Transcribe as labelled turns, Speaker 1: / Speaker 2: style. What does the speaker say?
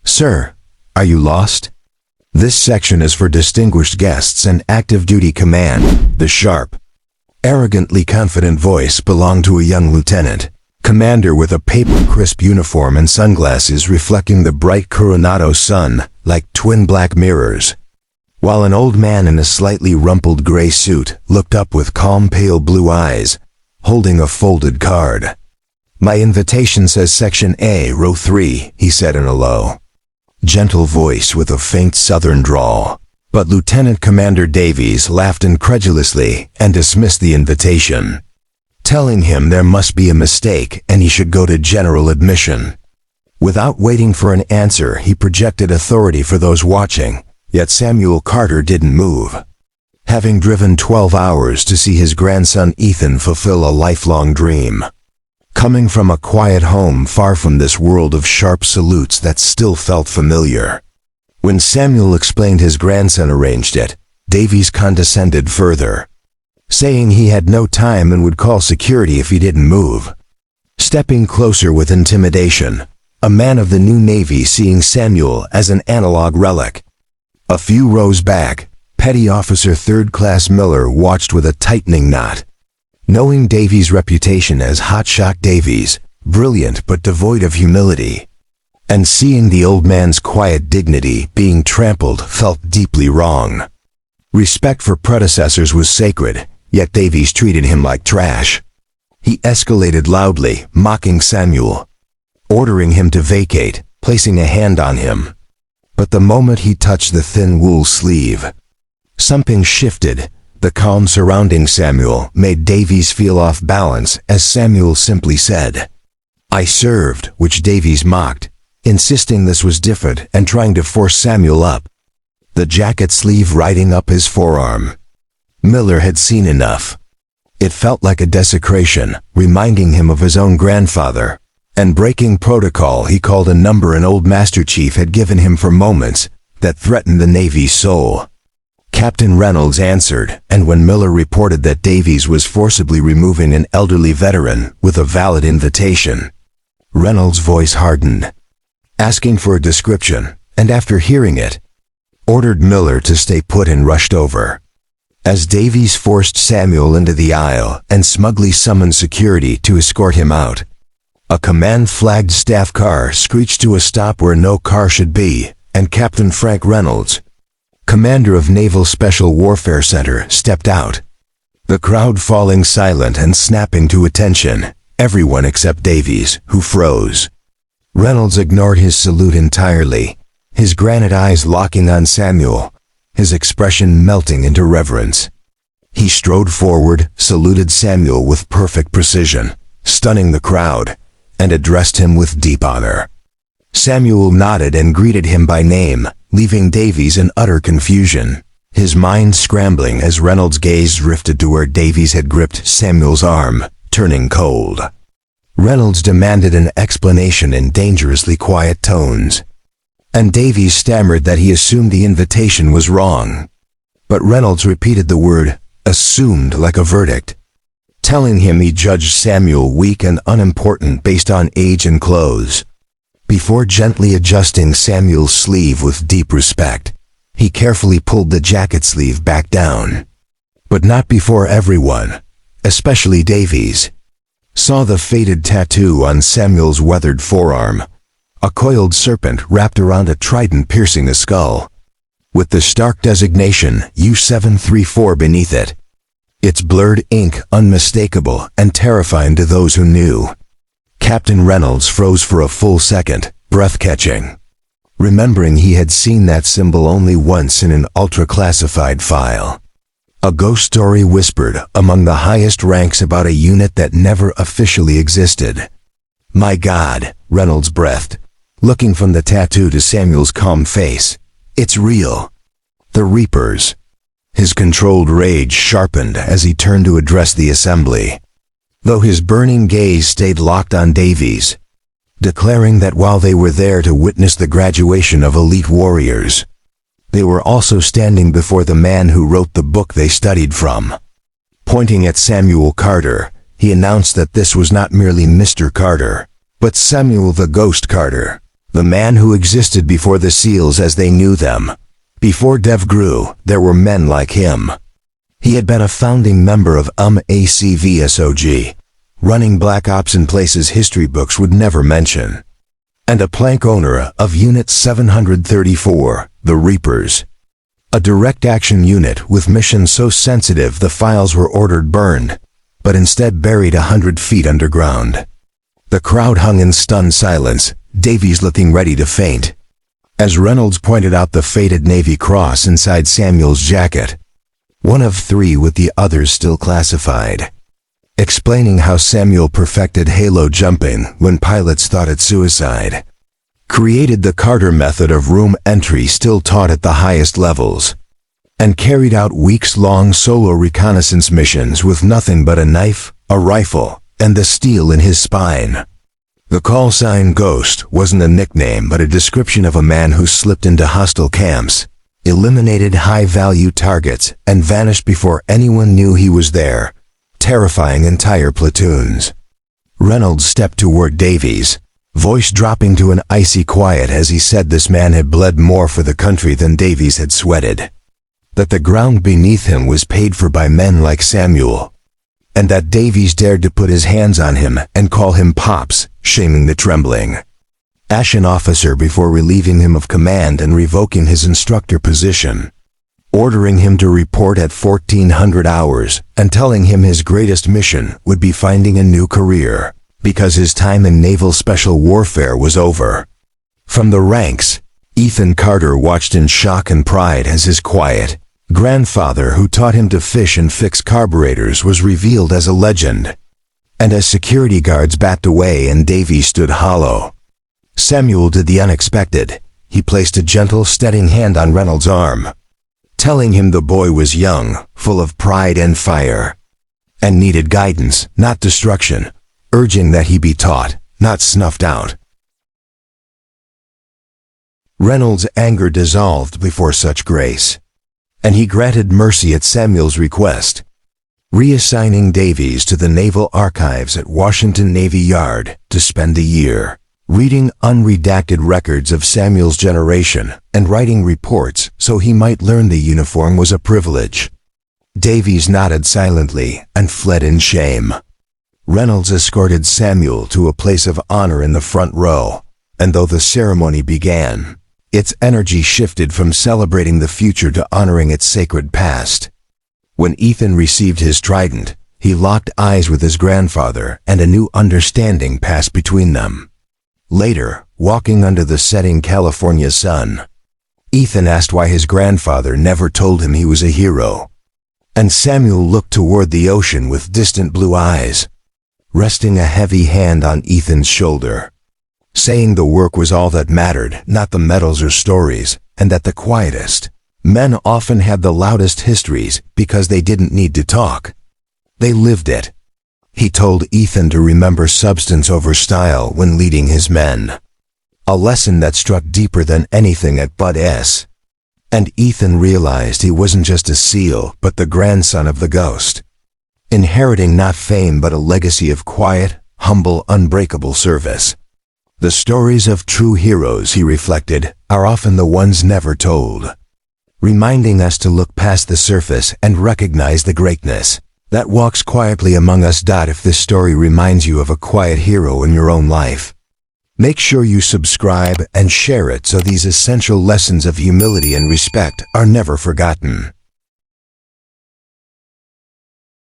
Speaker 1: "Sir, are you lost?" This section is for distinguished guests and active duty command. The sharp, arrogantly confident voice belonged to a young lieutenant commander with a paper-crisp uniform and sunglasses reflecting the bright Coronado sun like twin black mirrors, while an old man in a slightly rumpled gray suit looked up with calm pale blue eyes, holding a folded card. "My invitation says Section A, Row 3, he said in a low, gentle voice with a faint southern drawl. But Lieutenant Commander Davies laughed incredulously and dismissed the invitation, telling him there must be a mistake and he should go to general admission. Without waiting for an answer, he projected authority for those watching, yet Samuel Carter didn't move. Having driven 12 hours to see his grandson Ethan fulfill a lifelong dream, coming from a quiet home far from this world of sharp salutes that still felt familiar. When Samuel explained his grandson arranged it, Davies condescended further, saying he had no time and would call security if he didn't move. Stepping closer with intimidation, a man of the new Navy seeing Samuel as an analog relic. A few rows back, Petty Officer 3rd Class Miller watched with a tightening knot. Knowing Davies' reputation as Hotshot Davies, brilliant but devoid of humility, and seeing the old man's quiet dignity being trampled felt deeply wrong. Respect for predecessors was sacred, yet Davies treated him like trash. He escalated loudly, mocking Samuel, ordering him to vacate, placing a hand on him. But the moment he touched the thin wool sleeve, something shifted. The calm surrounding Samuel made Davies feel off balance as Samuel simply said, "I served," which Davies mocked, insisting this was different and trying to force Samuel up, the jacket sleeve riding up his forearm. Miller had seen enough. It felt like a desecration, reminding him of his own grandfather, and breaking protocol he called a number an old Master Chief had given him for moments that threatened the Navy's soul. Captain Reynolds answered, and when Miller reported that Davies was forcibly removing an elderly veteran with a valid invitation, Reynolds' voice hardened, asking for a description, and after hearing it, ordered Miller to stay put and rushed over. As Davies forced Samuel into the aisle and smugly summoned security to escort him out, a command-flagged staff car screeched to a stop where no car should be, and Captain Frank Reynolds, commander of Naval Special Warfare Center, stepped out. The crowd falling silent and snapping to attention, everyone except Davies, who froze. Reynolds ignored his salute entirely, his granite eyes locking on Samuel, his expression melting into reverence. He strode forward, saluted Samuel with perfect precision, stunning the crowd, and addressed him with deep honor. Samuel nodded and greeted him by name, leaving Davies in utter confusion, his mind scrambling as Reynolds' gaze drifted to where Davies had gripped Samuel's arm, turning cold. Reynolds demanded an explanation in dangerously quiet tones, and Davies stammered that he assumed the invitation was wrong. But Reynolds repeated the word "assumed" like a verdict, telling him he judged Samuel weak and unimportant based on age and clothes. Before gently adjusting Samuel's sleeve with deep respect, he carefully pulled the jacket sleeve back down. But not before everyone, especially Davies, saw the faded tattoo on Samuel's weathered forearm, a coiled serpent wrapped around a trident piercing the skull, with the stark designation U-734 beneath it. Its blurred ink unmistakable and terrifying to those who knew. Captain Reynolds froze for a full second, breath-catching, remembering he had seen that symbol only once in an ultra-classified file. A ghost story whispered among the highest ranks about a unit that never officially existed. "My God," Reynolds breathed, looking from the tattoo to Samuel's calm face. "It's real. The Reapers." His controlled rage sharpened as he turned to address the assembly, though his burning gaze stayed locked on Davies, declaring that while they were there to witness the graduation of elite warriors, they were also standing before the man who wrote the book they studied from. Pointing at Samuel Carter, he announced that this was not merely Mr. Carter, but Samuel the Ghost Carter, the man who existed before the SEALs as they knew them. Before Dev grew, there were men like him. He had been a founding member of ACVSOG, running black ops in places history books would never mention, and a plank owner of Unit 734, the Reapers, a direct action unit with missions so sensitive the files were ordered burned, but instead buried 100 feet underground. The crowd hung in stunned silence, Davies looking ready to faint, as Reynolds pointed out the faded Navy cross inside Samuel's jacket, one of 3 with the others still classified, explaining how Samuel perfected halo jumping when pilots thought it suicide, created the Carter method of room entry still taught at the highest levels, and carried out weeks-long solo reconnaissance missions with nothing but a knife, a rifle, and the steel in his spine. The call sign Ghost wasn't a nickname but a description of a man who slipped into hostile camps, eliminated high-value targets, and vanished before anyone knew he was there, terrifying entire platoons. Reynolds stepped toward Davies, voice dropping to an icy quiet as he said this man had bled more for the country than Davies had sweated, that the ground beneath him was paid for by men like Samuel, and that Davies dared to put his hands on him and call him Pops, shaming the trembling ashen officer before relieving him of command and revoking his instructor position, ordering him to report at 1400 hours and telling him his greatest mission would be finding a new career, because his time in naval special warfare was over. From the ranks, Ethan Carter watched in shock and pride as his quiet grandfather who taught him to fish and fix carburetors was revealed as a legend. And as security guards backed away and Davies stood hollow, Samuel did the unexpected. He placed a gentle, steadying hand on Reynolds' arm, telling him the boy was young, full of pride and fire, and needed guidance, not destruction, urging that he be taught, not snuffed out. Reynolds' anger dissolved before such grace, and he granted mercy at Samuel's request, reassigning Davies to the Naval Archives at Washington Navy Yard to spend a year reading unredacted records of Samuel's generation and writing reports so he might learn the uniform was a privilege. Davies nodded silently and fled in shame. Reynolds escorted Samuel to a place of honor in the front row, and though the ceremony began, its energy shifted from celebrating the future to honoring its sacred past. When Ethan received his Trident, he locked eyes with his grandfather and a new understanding passed between them. Later, walking under the setting California sun, Ethan asked why his grandfather never told him he was a hero, and Samuel looked toward the ocean with distant blue eyes, resting a heavy hand on Ethan's shoulder, saying the work was all that mattered, not the medals or stories, and that the quietest men often had the loudest histories because they didn't need to talk. They lived it. He told Ethan to remember substance over style when leading his men, a lesson that struck deeper than anything at Bud S. And Ethan realized he wasn't just a SEAL but the grandson of the Ghost, inheriting not fame but a legacy of quiet, humble, unbreakable service. The stories of true heroes, he reflected, are often the ones never told, reminding us to look past the surface and recognize the greatness that walks quietly among us. If this story reminds you of a quiet hero in your own life, make sure you subscribe and share it so these essential lessons of humility and respect are never forgotten.